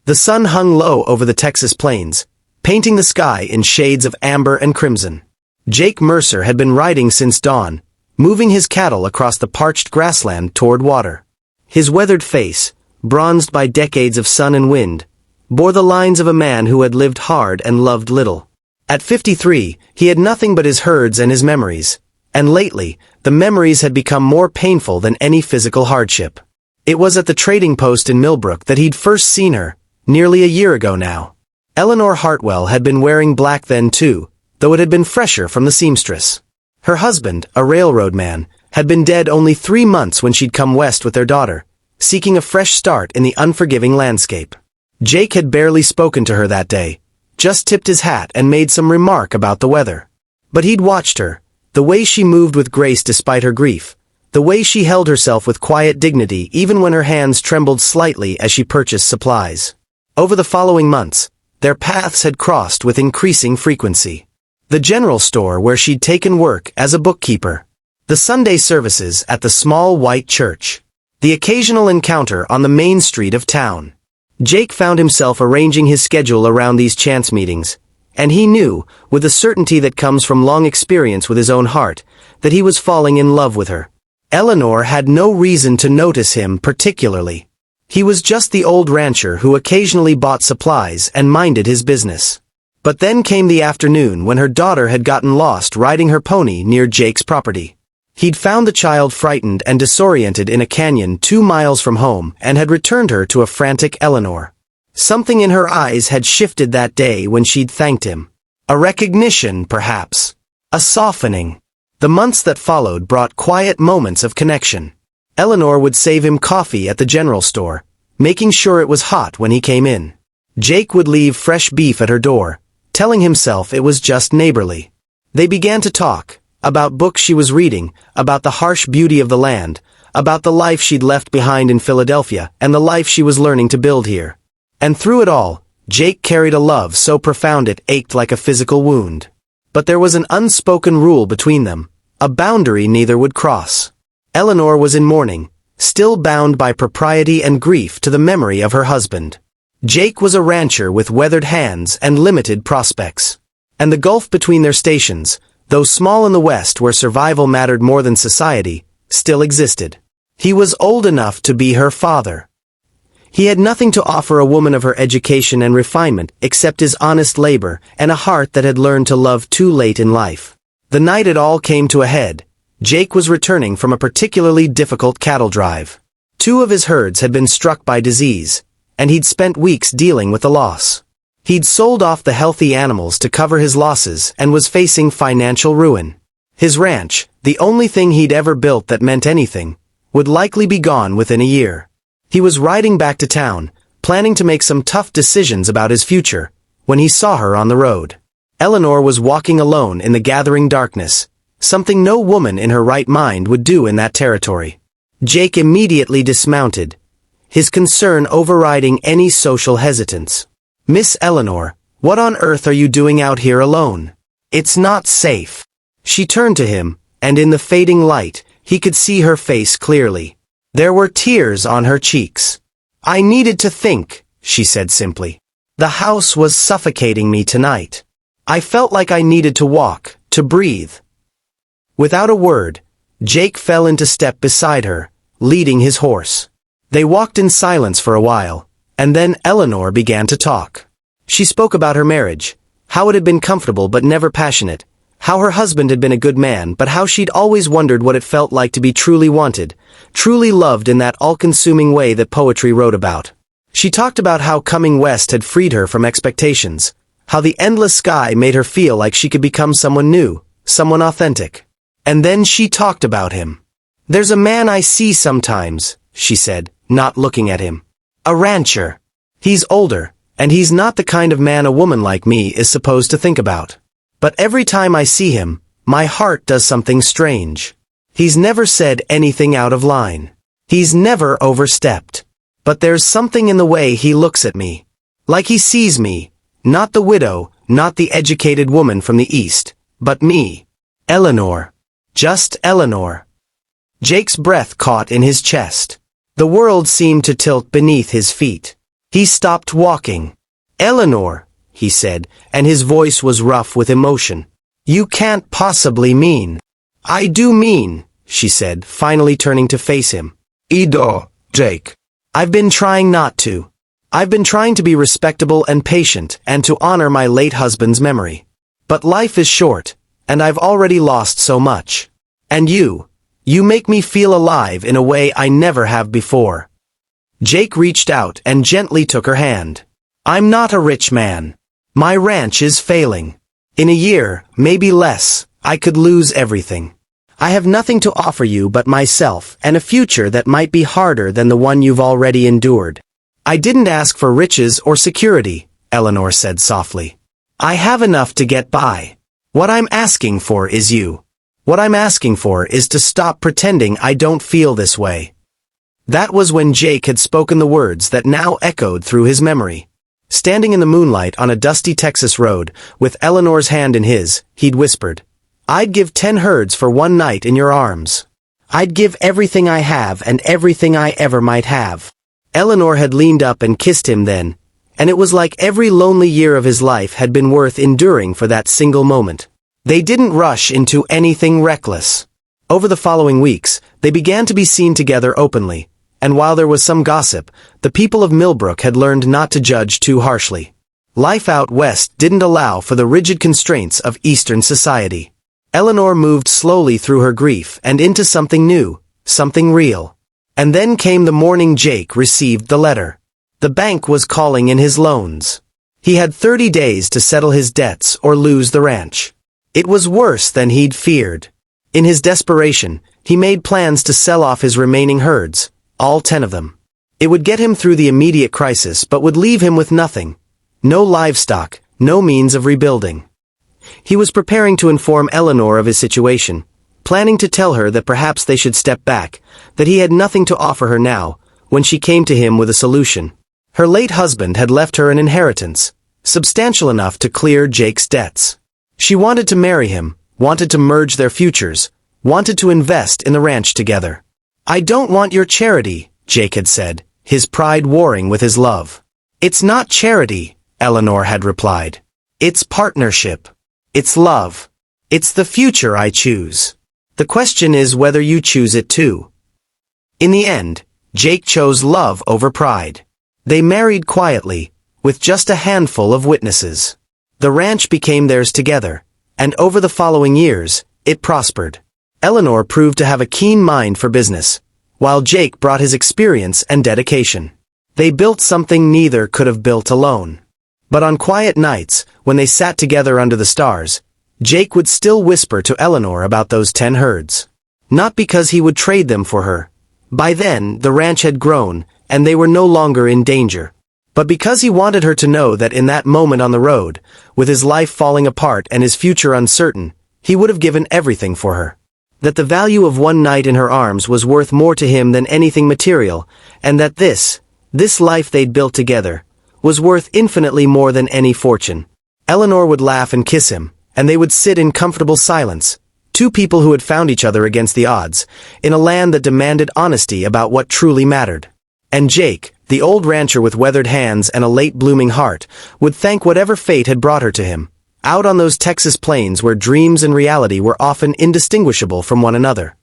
The sun hung low over the Texas plains, painting the sky in shades of amber and crimson. Jake Mercer had been riding since dawn, moving his cattle across the parched grassland toward water. His weathered face, bronzed by decades of sun and wind, bore the lines of a man who had lived hard and loved little. At 53, he had nothing but his herds and his memories, and lately, the memories had become more painful than any physical hardship. It was at the trading post in Millbrook that he'd first seen her, nearly a year ago now. Eleanor Hartwell had been wearing black then too, though it had been fresher from the seamstress. Her husband, a railroad man, had been dead only 3 months when she'd come west with their daughter, seeking a fresh start in the unforgiving landscape. Jake had barely spoken to her that day, just tipped his hat and made some remark about the weather. But he'd watched her, the way she moved with grace despite her grief, the way she held herself with quiet dignity even when her hands trembled slightly as she purchased supplies. Over the following months, their paths had crossed with increasing frequency. The general store where she'd taken work as a bookkeeper. The Sunday services at the small white church. The occasional encounter on the main street of town. Jake found himself arranging his schedule around these chance meetings, and he knew, with the certainty that comes from long experience with his own heart, that he was falling in love with her. Eleanor had no reason to notice him particularly. He was just the old rancher who occasionally bought supplies and minded his business. But then came the afternoon when her daughter had gotten lost riding her pony near Jake's property. He'd found the child frightened and disoriented in a canyon 2 miles from home and had returned her to a frantic Eleanor. Something in her eyes had shifted that day when she'd thanked him. A recognition, perhaps. A softening. The months that followed brought quiet moments of connection. Eleanor would save him coffee at the general store, making sure it was hot when he came in. Jake would leave fresh beef at her door, telling himself it was just neighborly. They began to talk. About books she was reading, about the harsh beauty of the land, about the life she'd left behind in Philadelphia and the life she was learning to build here. And through it all, Jake carried a love so profound it ached like a physical wound. But there was an unspoken rule between them, a boundary neither would cross. Eleanor was in mourning, still bound by propriety and grief to the memory of her husband. Jake was a rancher with weathered hands and limited prospects. And the gulf between their stations, though small in the West where survival mattered more than society, still existed. He was old enough to be her father. He had nothing to offer a woman of her education and refinement except his honest labor and a heart that had learned to love too late in life. The night it all came to a head, Jake was returning from a particularly difficult cattle drive. 2 of his herds had been struck by disease, and he'd spent weeks dealing with the loss. He'd sold off the healthy animals to cover his losses and was facing financial ruin. His ranch, the only thing he'd ever built that meant anything, would likely be gone within a year. He was riding back to town, planning to make some tough decisions about his future, when he saw her on the road. Eleanor was walking alone in the gathering darkness, something no woman in her right mind would do in that territory. Jake immediately dismounted, his concern overriding any social hesitance. "Miss Eleanor, what on earth are you doing out here alone? It's not safe." She turned to him, and in the fading light, he could see her face clearly. There were tears on her cheeks. "I needed to think," she said simply. "The house was suffocating me tonight. I felt like I needed to walk, to breathe." Without a word, Jake fell into step beside her, leading his horse. They walked in silence for a while, and then Eleanor began to talk. She spoke about her marriage, how it had been comfortable but never passionate, how her husband had been a good man but how she'd always wondered what it felt like to be truly wanted, truly loved in that all-consuming way that poetry wrote about. She talked about how coming west had freed her from expectations, how the endless sky made her feel like she could become someone new, someone authentic. And then she talked about him. "There's a man I see sometimes," she said, not looking at him. "A rancher. He's older, and he's not the kind of man a woman like me is supposed to think about. But every time I see him, my heart does something strange. He's never said anything out of line. He's never overstepped. But there's something in the way he looks at me. Like he sees me, not the widow, not the educated woman from the East, but me. Eleanor. Just Eleanor." Jake's breath caught in his chest. The world seemed to tilt beneath his feet. He stopped walking. "Eleanor," he said, and his voice was rough with emotion. "You can't possibly mean." "I do mean," she said, finally turning to face him. "Ido, Jake. I've been trying not to. I've been trying to be respectable and patient and to honor my late husband's memory. But life is short, and I've already lost so much. And you make me feel alive in a way I never have before." Jake reached out and gently took her hand. "I'm not a rich man. My ranch is failing. In a year, maybe less, I could lose everything. I have nothing to offer you but myself and a future that might be harder than the one you've already endured." "I didn't ask for riches or security," Eleanor said softly. "I have enough to get by. What I'm asking for is you. What I'm asking for is to stop pretending I don't feel this way." That was when Jake had spoken the words that now echoed through his memory. Standing in the moonlight on a dusty Texas road, with Eleanor's hand in his, he'd whispered, "I'd give 10 herds for one night in your arms. I'd give everything I have and everything I ever might have." Eleanor had leaned up and kissed him then, and it was like every lonely year of his life had been worth enduring for that single moment. They didn't rush into anything reckless. Over the following weeks, they began to be seen together openly, and while there was some gossip, the people of Millbrook had learned not to judge too harshly. Life out west didn't allow for the rigid constraints of Eastern society. Eleanor moved slowly through her grief and into something new, something real. And then came the morning Jake received the letter. The bank was calling in his loans. He had 30 days to settle his debts or lose the ranch. It was worse than he'd feared. In his desperation, he made plans to sell off his remaining herds, all 10 of them. It would get him through the immediate crisis but would leave him with nothing. No livestock, no means of rebuilding. He was preparing to inform Eleanor of his situation, planning to tell her that perhaps they should step back, that he had nothing to offer her now, when she came to him with a solution. Her late husband had left her an inheritance, substantial enough to clear Jake's debts. She wanted to marry him, wanted to merge their futures, wanted to invest in the ranch together. "I don't want your charity," Jake had said, his pride warring with his love. "It's not charity," Eleanor had replied. "It's partnership. It's love. It's the future I choose. The question is whether you choose it too." In the end, Jake chose love over pride. They married quietly, with just a handful of witnesses. The ranch became theirs together, and over the following years, it prospered. Eleanor proved to have a keen mind for business, while Jake brought his experience and dedication. They built something neither could have built alone. But on quiet nights, when they sat together under the stars, Jake would still whisper to Eleanor about those 10 herds. Not because he would trade them for her. By then, the ranch had grown, and they were no longer in danger. But because he wanted her to know that in that moment on the road, with his life falling apart and his future uncertain, he would have given everything for her. That the value of one night in her arms was worth more to him than anything material, and that this life they'd built together, was worth infinitely more than any fortune. Eleanor would laugh and kiss him, and they would sit in comfortable silence, 2 people who had found each other against the odds, in a land that demanded honesty about what truly mattered. And Jake, the old rancher with weathered hands and a late-blooming heart, would thank whatever fate had brought her to him, out on those Texas plains where dreams and reality were often indistinguishable from one another.